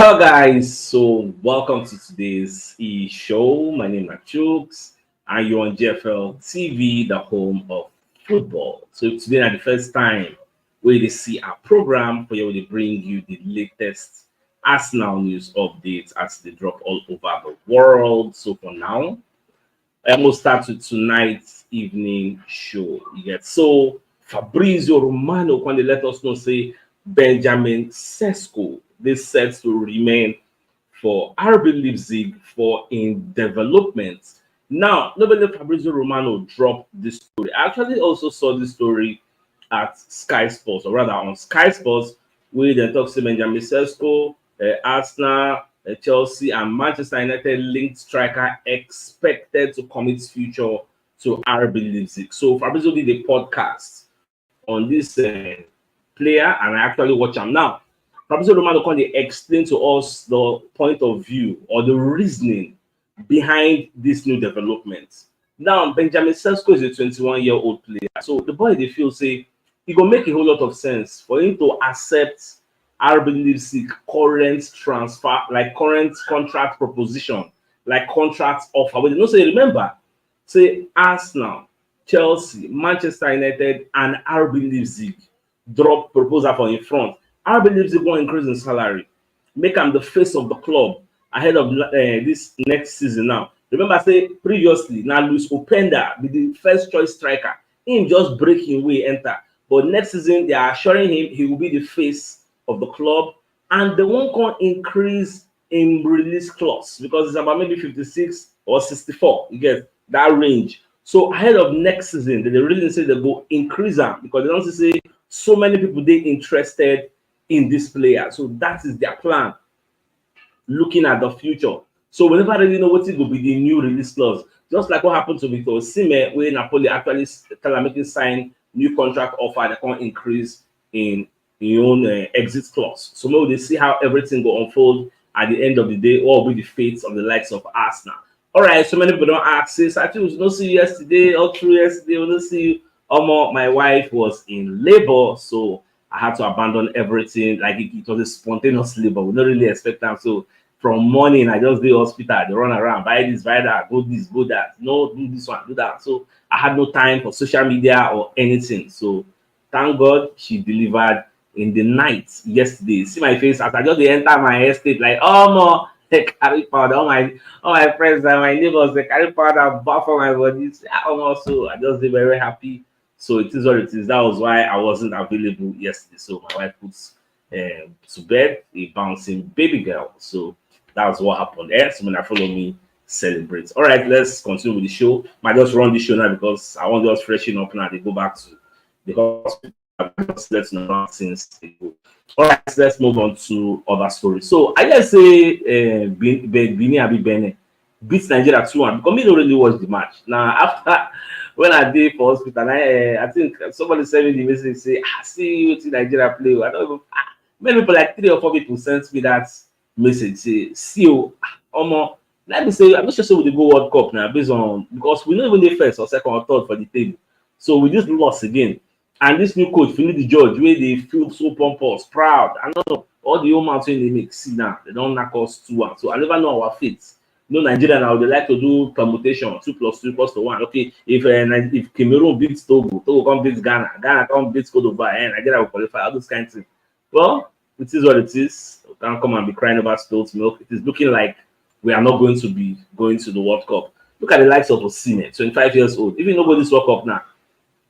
Hello guys, so welcome to today's show. My name is CHUKS and you're on GFL TV, the home of football. So today is the first time we see our program where we bring you the latest Arsenal news updates as they drop all over the world. So for now, I will start with tonight's evening show. So Fabrizio Romano when they let us know say Benjamin Sesko this sets to remain for RB Leipzig for in development. Now, nobody Fabrizio Romano dropped this story. I actually also saw this story at Sky Sports, or rather on Sky Sports, where they talk to Benjamin Sesko, Arsenal, Chelsea, and Manchester United linked striker expected to commit future to RB Leipzig. So Fabrizio did a podcast on this player, and I actually watch him now. Fabrizio Romano can explain to us the point of view or the reasoning behind this new development. Now, Benjamin Sesko is a 21-year-old player. So the boy they feel say it will make a whole lot of sense for him to accept RB Leipzig current transfer, like current contract proposition, like contract offer. But you know, say remember, say Arsenal, Chelsea, Manchester United, and RB Leipzig drop proposal for in front. RB Leipzig want increase in salary, make him the face of the club ahead of this next season. Now, remember, say previously, now Luis Openda be the first choice striker. Him just breaking way enter, but next season they are assuring him he will be the face of the club, and they won't come increase in release clause because it's about maybe 56 or 64. You get that range. So ahead of next season, they really say they go increase them because they don't say so many people they interested in this player. So that is their plan, looking at the future. So we never really know what it will be the new release clause. Just like what happened to Victor Osimhen, where Napoli actually tell him making sign new contract offer, they can't increase in your own exit clause. So maybe they see how everything will unfold at the end of the day, what will be the fates of the likes of Arsenal. All right, so many people don't ask, say, Satu, we don't see you yesterday, all through yesterday, we don't see you. My wife was in labor, so I had to abandon everything. Like it was a spontaneous labor. We don't really expect them. So from morning, I just do hospital. They run around, buy this, buy that, go this, go that. No, do this one, do that. So I had no time for social media or anything. So thank God she delivered in the night yesterday. See my face as I just enter my estate, like no, they carry powder. All my friends and my neighbors, they carry powder, bath for my body. So I just be very happy. So it is what it is. That was why I wasn't available yesterday. So my wife puts to bed a bouncing baby girl. So that was what happened there. So when I follow me, celebrate. All right, let's continue with the show. Might just run the show now because I want to just freshen up now. They go back to the hospital. Let's know since they go. All right, let's move on to other stories. So I just say Bini Abi Bene beats Nigeria 2-1 because me don't really watch the match. Now after when I did for hospital, I think somebody sent me the message say, see what Nigeria play. I don't even many people like 3 or 4 people sent me that message say, see you let me say I'm not sure we go World Cup now based on because we not even the first or second or third for the table. So we just lost again. And this new coach, Philip the Judge, where they feel so pompous, proud. I don't know all the old mountain they make. See now, they don't knock us 2-1. So I never know our fate. Nigeria now they like to do permutation 2 + 2 = 1. Okay, if Cameroon beats Togo, Togo come beat Ghana, Ghana come beat Cote d'Ivoire, and Nigeria will qualify. All those kind of things. Well, it is what it is. We can't come and be crying about spilled milk. It is looking like we are not going to be going to the World Cup. Look at the likes of Osimhen, 25 years old. Even nobody's World Cup now.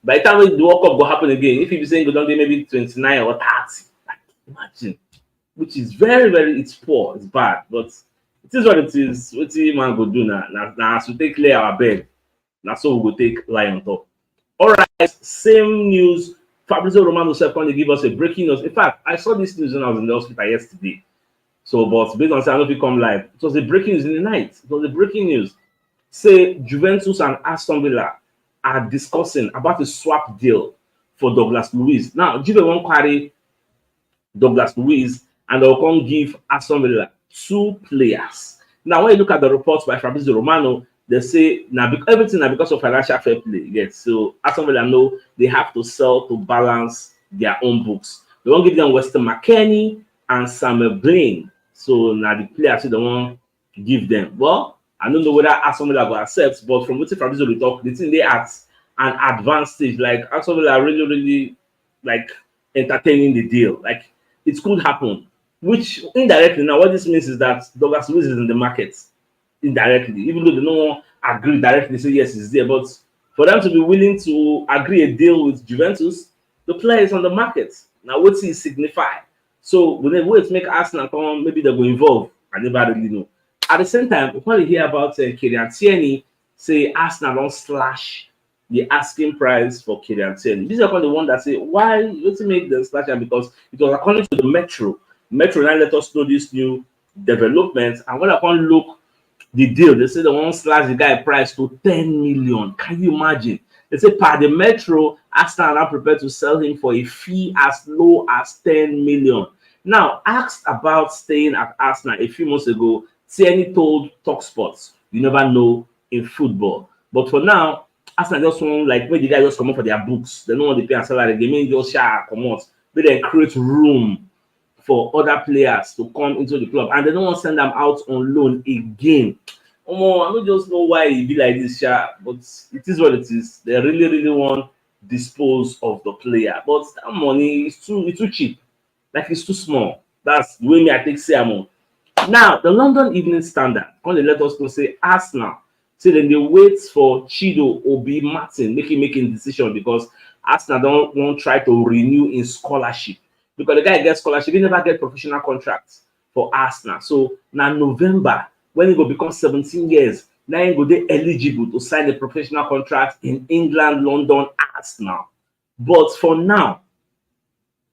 By the time the World Cup will happen again, if you be saying go down there maybe 29 or 30, like, imagine, which is very, very, it's poor, it's bad, but it is what it is. What the man go do now? Now, as we take clear our bed, now so we go take lie on top. All right, same news. Fabrizio Romano said, "Can give us a breaking news?" In fact, I saw this news when I was in the hospital yesterday. So, but based on saying I don't come live, it was a breaking news in the night. It was a breaking news. Say Juventus and Aston Villa are discussing about a swap deal for Douglas Luiz. Now, Juve won't carry Douglas Luiz and they'll come give Aston Villa 2 players. Now, when you look at the reports by Fabrizio Romano, they say now everything now because of financial fair play. Yes, so Aston Villa know they have to sell to balance their own books. They won't give them Weston McKennie and Samuel Blaine. So now the players say they want give them. Well, I don't know whether Aston Villa will accept, but from what Fabrizio will talk, the thing they at an advanced stage, like Aston Villa are really, really like entertaining the deal. Like it could happen. Which indirectly now what this means is that Douglas Luiz is in the market indirectly, even though they don't agree directly, say yes, it's there. But for them to be willing to agree a deal with Juventus, the player is on the market. Now, what does it signify? So when they wait to make Arsenal come, maybe they go involve. I never really know. At the same time, when you hear about Kylian Tierney, say Arsenal don't slash the asking price for Kylian Tierney. This is the one that say why let's make them slash him, because it was according to the Metro. Metro now let us know this new development, and when I can look the deal, they say they want to slash the guy price to 10 million. Can you imagine? They say per the Metro, Arsenal are now prepared to sell him for a fee as low as 10 million. Now, asked about staying at Arsenal a few months ago, Tierney told TalkSport, you never know in football. But for now, Arsenal just want, like, when the guys just come up for their books, they don't want to pay a salary, they mean just share, come out, but they create room for other players to come into the club, and they don't want to send them out on loan again. I don't just know why it be like this, but it is what it is. They really, really want to dispose of the player, but that money is too cheap. Like it's too small. That's the way me I take say am. Now, the London Evening Standard, when they let us know, say Arsenal, say then they wait for Chido Obi Martin making decision because Arsenal don't want to try to renew in scholarship. Because the guy gets scholarship, he never get professional contracts for Arsenal. So now November, when he go become 17 years, now he go be eligible to sign a professional contract in England, London, Arsenal. But for now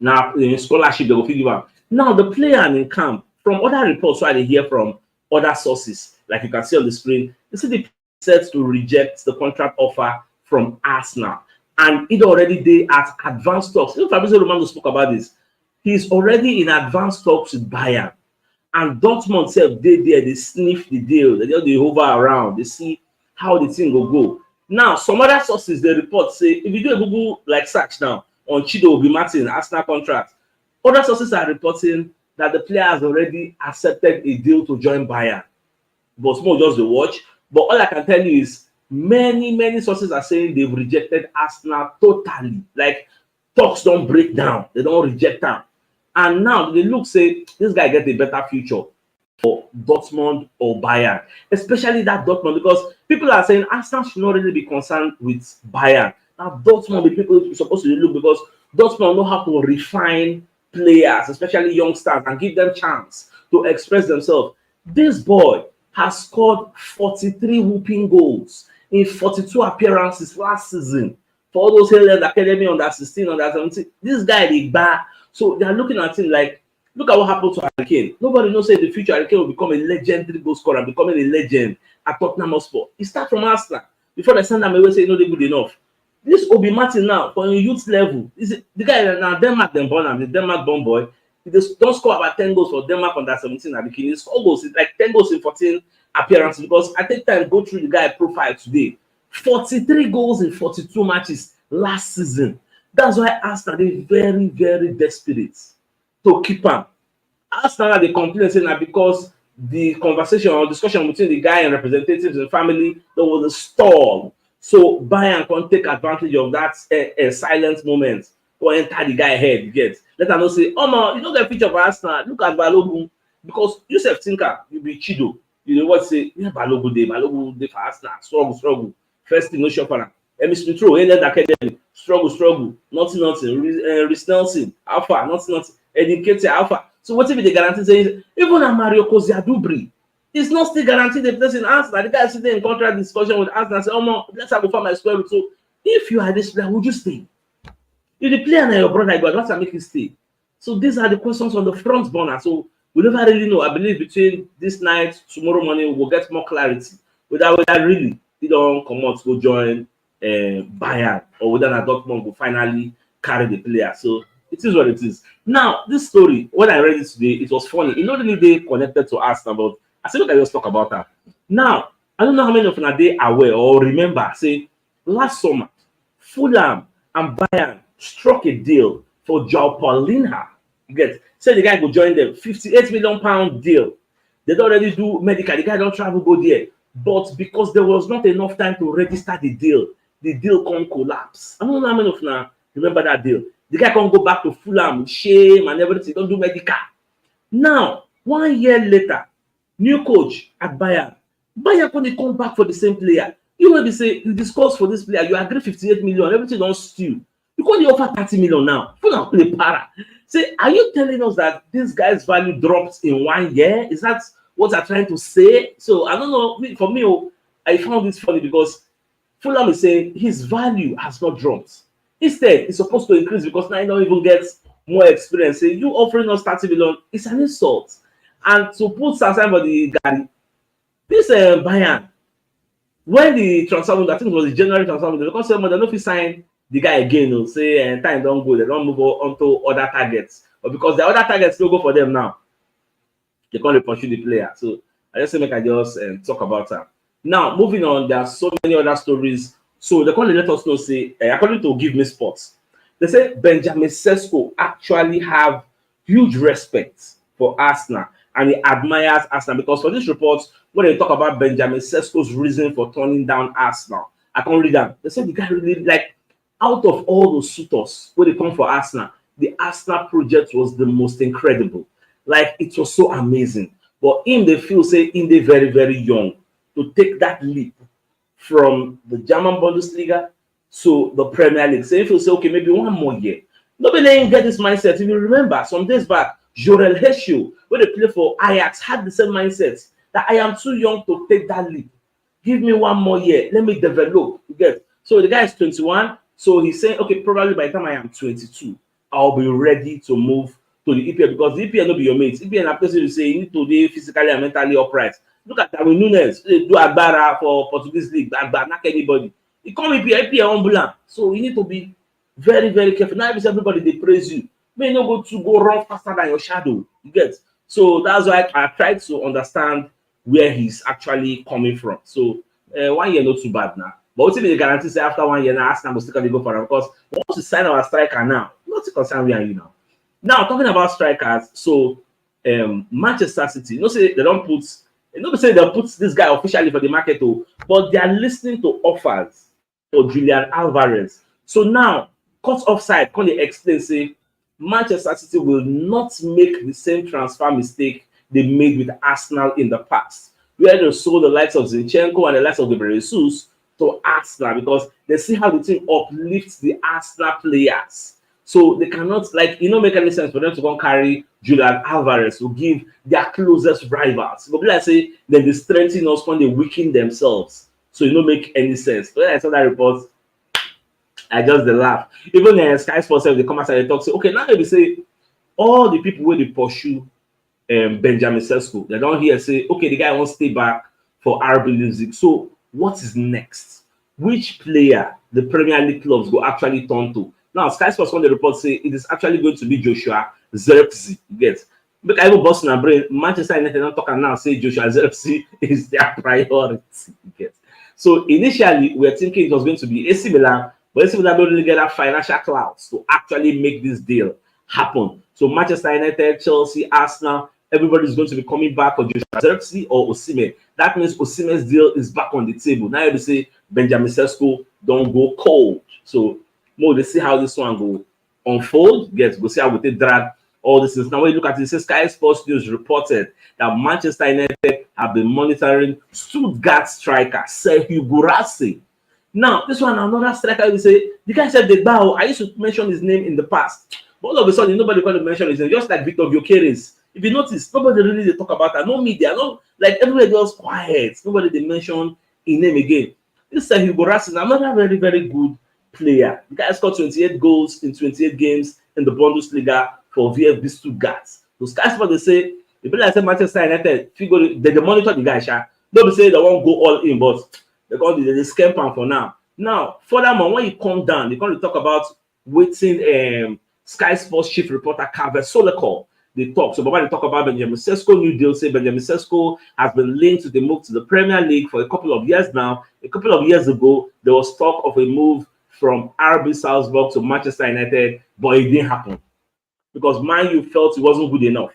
in scholarship they go figure out. Now the player in camp, from other reports where they hear from other sources, like you can see on the screen, they say the set to reject the contract offer from Arsenal. And it already they at advanced talks. If Fabrizio Romano spoke about this, he's already in advanced talks with Bayern. And Dortmund said they sniff the deal, they hover around, they see how the thing will go. Now, some other sources they report say if you do a Google like search now on Chido Obi Martin Arsenal contract, other sources are reporting that the player has already accepted a deal to join Bayern. But more just the watch. But all I can tell you is many sources are saying they've rejected Arsenal totally. Like talks don't break down, they don't reject them. And now they look say this guy get a better future for Dortmund or Bayern, especially that Dortmund, because people are saying Arsenal should not really be concerned with Bayern. Now Dortmund, the people supposed to look, because Dortmund know how to refine players, especially youngsters, and give them chance to express themselves. This boy has scored 43 whooping goals in 42 appearances last season for all those Helen Academy under 16, under 17. This guy is bad. So they are looking at him like, look at what happened to Harry Kane. Nobody knows in the future Harry Kane will become a legendary goal scorer, becoming a legend at Tottenham Hotspur. He starts from Arsenal before they send them away, say no, they're good enough. This Obi Martin now, for a youth level, is the guy now Denmark then born him, the Denmark born boy. He just don't score about 10 goals for Denmark under 17 at the King. He score goals, it's like 10 goals in 14 appearances, because I take time to go through the guy profile today. 43 goals in 42 matches last season. That's why Arsenal is very, very desperate to keep him. Arsenal they complain saying that because the conversation or discussion between the guy and representatives and family, there was a stall. So Bayern can take advantage of that silent moment or enter the guy head. You get, let them know say, oh no, you don't get feature of Arsenal. Look at Balogun, because you self thinker, you be Chido. You know what say? Yeah, Balogun day for Arsenal. Struggle. First thing no shop for him. Emi Smith Rowe, England Academy, struggle, nothing. Rhys Nelson, Alpha, nothing. Educated Alpha. So what if they guarantee saying even a Mario Koziadubri is not still guaranteed the place in Arsenal? The guy sitting in contract discussion with Arsenal and say, oh man, let's have a find my square root. So if you are this player, would you stay? If the player and your brother, you got to make you stay. So these are the questions on the front burner. So we never really know. I believe between this night, tomorrow morning, we'll get more clarity. Without really, they don't come out to go join Bayern, or whether a Dortmund will finally carry the player. So it is what it is. Now, this story, when I read it today, it was funny. It not really they connected to Arsenal, but I said, look, I just talk about that. Now, I don't know how many of you are they aware or remember, say, last summer, Fulham and Bayern struck a deal for João Paulinho. You get, say the guy go join them, 58 million pound deal. They don't already do medical, the guy don't travel go there. But because there was not enough time to register the deal can't collapse. I don't know how many of now remember that deal. The guy can't go back to Fulham with shame and everything, don't do medical. Now, 1 year later, new coach at Bayern. Bayern couldn't come back for the same player. You know, they say you discuss for this player, you agree 58 million, everything don't steal. You can't offer 30 million now. Fulham play para. Say, are you telling us that this guy's value dropped in 1 year? Is that what I'm trying to say? So I don't know. For me, I found this funny because Fulham is saying his value has not dropped. Instead, it's supposed to increase because now he don't even get more experience. Say, you offering us 30 million, it's an insult. And to put aside for the guy, this Bayern, when the transfer window, I think it was the January transfer window, because they don't fit sign the guy again, say time don't go, they don't move on to other targets. But because the other targets still go for them now, they can't pursue the player. So I just say make I just talk about that. Now, moving on, there are so many other stories. So they can't let us know, say, according to Give Me Sports, they say Benjamin Sesko actually have huge respect for Arsenal and he admires Arsenal because for this report, when they talk about Benjamin Sesko's reason for turning down Arsenal, I can't read that. They say the guy really, like, out of all those suitors when they come for Arsenal, the Arsenal project was the most incredible. Like, it was so amazing. But in the field, say, in the very, very young, to take that leap from the German Bundesliga to the Premier League. So if you say, okay, maybe 1 more year. Nobody didn't get this mindset. If you remember, some days back, Jorel Heshu, when they play for Ajax, had the same mindset that I am too young to take that leap. Give me 1 more year. Let me develop. You get? So the guy is 21. So he's saying, okay, probably by the time I am 22, I'll be ready to move to the EPL because the EPL will be your mates. EPL, a person you say you need to be physically and mentally upright. Look at Darwin Nunes, do Agbara for Portuguese League, Agbara, not anybody. He come EPL ambulant. So you need to be very, very careful. Now, if everybody they praise you, may not go run faster than your shadow. You get? So that's why I tried to understand where he's actually coming from. So 1 year not too bad now. But what's the guarantee say after 1 year now Arsenal will still go for him? Because once you sign our striker now, not to concern we are you now. Now talking about strikers, so Manchester City, you know, say they don't put, you know, say they'll put this guy officially for the market, but they are listening to offers for Julian Alvarez. So now, cut offside, can they explain, say Manchester City will not make the same transfer mistake they made with Arsenal in the past, where they sold the likes of Zinchenko and the likes of Gabriel Jesus to Arsenal because they see how the team uplifts the Arsenal players. So they cannot, like, you know, make any sense for them to go and carry Julian Alvarez to give their closest rivals. But like I say, then they strengthen us when they weaken themselves. So it don't make any sense. When I saw that report, I just laugh. Even Sky Sports, they come outside and talk, say, okay, now they say all the people where they pursue Benjamin Sesko, they don't hear say, okay, the guy wants to stay back for RB Leipzig. So what is next? Which player the Premier League clubs go actually turn to? Now, Sky Sports on the report say it is actually going to be Joshua Zirkzee. Yes. But I will bust in a brain. Manchester United don't talk and now say Joshua Zirkzee is their priority. Yes. So initially, we were thinking it was going to be AC Milan, but AC Milan don't really get that financial clouds to actually make this deal happen. So Manchester United, Chelsea, Arsenal, everybody's going to be coming back for Joshua Zirkzee or Osimhen. That means Osimhen's deal is back on the table. Now you say Benjamin Sesko don't go cold. So more they see how this one go unfold. Yes, go see how we take drag all this is. Now when you look at it, it says Sky Sports News reported that Manchester United have been monitoring Stuttgart striker Serhou Guirassy. Now this one another striker will say the guy said the bow. I used to mention his name in the past, but all of a sudden nobody going to mention his name. Just like Victor Gyökeres. If you notice, nobody really they talk about that. No media, no, like everybody was quiet. Nobody they mention his name again. This Serhou Guirassy is another very, very good player. The guy scored 28 goals in 28 games in the Bundesliga for VfB Stuttgart. So Sky Sports they say, the people that say Manchester United, they monitor the guy, don't say they won't go all in, but they're going to scamp him for now. Now, furthermore, when you come down, they're going to talk about waiting Sky Sports chief reporter Carver Solekor. They talk. So Baba they talk about Benjamin Sesko new deal. Say Benjamin Sesko has been linked to the move to the Premier League for a couple of years now. A couple of years ago, there was talk of a move from RB Salzburg to Manchester United, but it didn't happen. because Man U felt he wasn't good enough.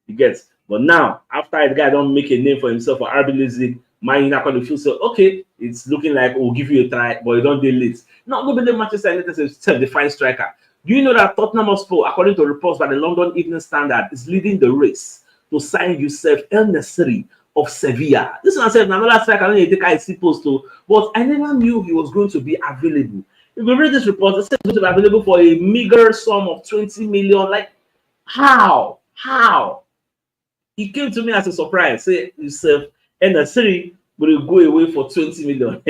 You get. But now, after the guy don't make a name for himself for RB Leipzig, Man U now kind of feel so okay. It's looking like we'll give you a try, but you don't do late. No, nobody Manchester United is self-defined striker. Do you know that Tottenham Hotspur, according to reports by the London Evening Standard, is leading the race to sign Youssef El Nesri of Sevilla? This one said another striker. I don't think I supposed to, but I never knew he was going to be available. If you read this report, it says he's going to be available for a meager sum of 20 million. Like, how? How? He came to me as a surprise. Say Youssef El Nesri will go away for 20 million.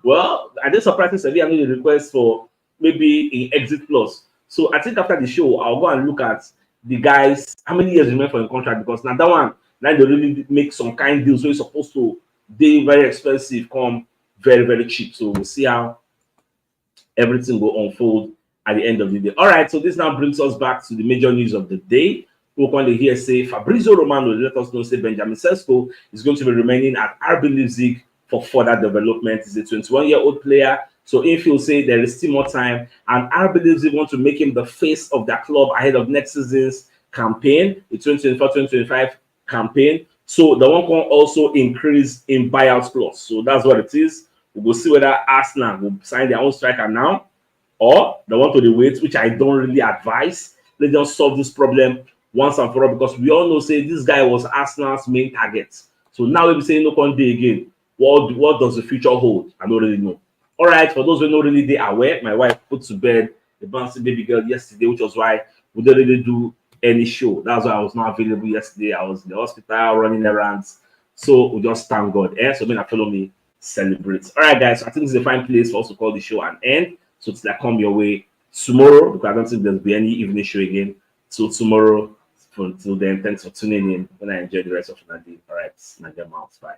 Well, I did surprise Sevilla made a request for maybe an exit clause. So I think after the show, I'll go and look at the guys, how many years remain for the contract, because now that one, now they really make some kind of deals. So it's supposed to be very expensive, come very, very cheap. So we'll see how everything will unfold at the end of the day. All right, so this now brings us back to the major news of the day. We're going to hear say Fabrizio Romano let us know say Benjamin Sesko is going to be remaining at RB Leipzig for further development. He's a 21-year-old player. So if you say there is still more time, and RB Leipzig want to make him the face of their club ahead of next season's campaign, the 2024-2025 campaign. So the one can also increase in buyout clause. So that's what it is. We will see whether Arsenal will sign their own striker now, or they want to wait, which I don't really advise. Let them solve this problem once and for all, because we all know say this guy was Arsenal's main target. So now we say no one day again. What does the future hold? I don't really know. All right, for those who don't really aware, my wife put to bed the bouncing baby girl yesterday, which was why we didn't really do any show. That's why I was not available yesterday. I was in the hospital running errands. So we just thank God. So when I follow me, celebrate. All right, guys. So I think this is a fine place for us to call the show an end. So it's like come your way tomorrow, because I don't think there'll be any evening show again. So tomorrow, until then, thanks for tuning in. When I enjoy the rest of the day. All right, Nadia Mouse. Bye.